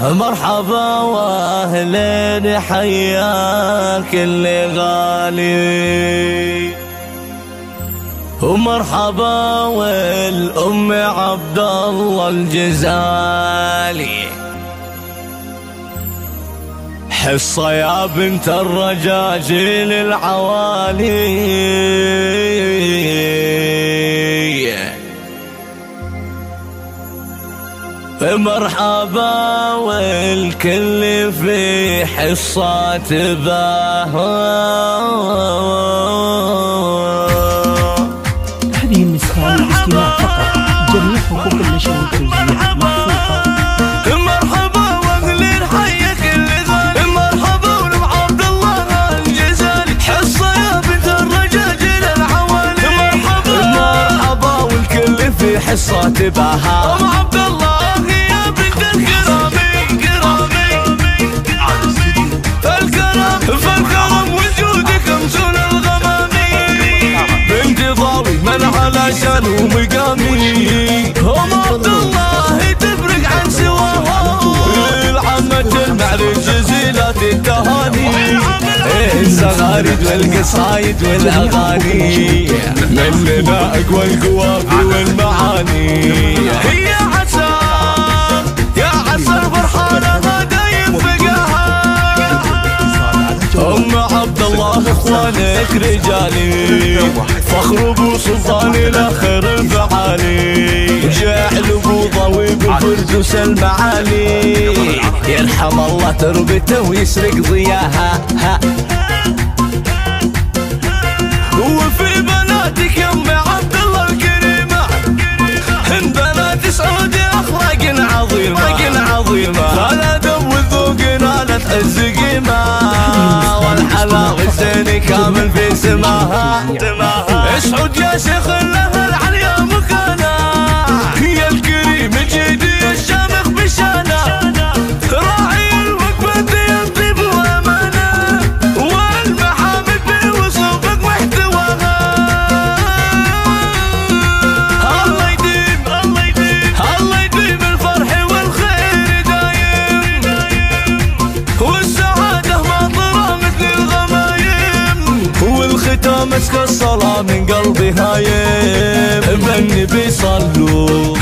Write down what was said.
مرحبا واهلين حياك اللي غالي، ومرحبا والأم عبد الله الجزالي. حصة يا بنت الرجاجيل العوالي، مرحبا والكل في حصة تباهى. هذه النسخة للاستماع فقط، جميع حقوق النشر والتوزيع مرفوضة. مرحبا واهلين حياك اللي غالي، مرحبا ولم عبد الله الجزالي. حصة يا بنت الرجاجيل العوالي، مرحبا والكل في حصة تباهى. ام عبد الله يا بنت الكرامي كرامي، فالكرم وجودك امسون الغمامي. بنت ضاوي من على شان ومقامي، ام عبد الله تفرق عن سواها. العمة المعرف جزيلات التهاني، الزغاريد والقصايد والاغاني، من ندائك والقوافي والمعاني. يا عسى فرحانة دايم بقاها. ام عبد الله اخوانك رجالي، فخر ابو سلطان الاخر الفعالي. جعل ابو ضوي بفردوس المعالي، يرحم الله تربته ويسرق ضياها. وفي بناتك يا ام عبد الله الكريمه، هن بنات سعودي اخلاق عظيمه، الادب والذوق نالت عز قيمه، والحلاوه الزين كامل في سماها. اسعد يا شيخ له العليا مكانه، يا الكريم جيدي الشامخ بشانه، راعي الوقفه يطيب وامانه، والمحامد بوصفك محتواها. الله يديم الفرح والخير دايم، والسعاده ماطره مثل الغمايم، والختام مسك الصلاه من قلبي هايم. بالنبي صلوا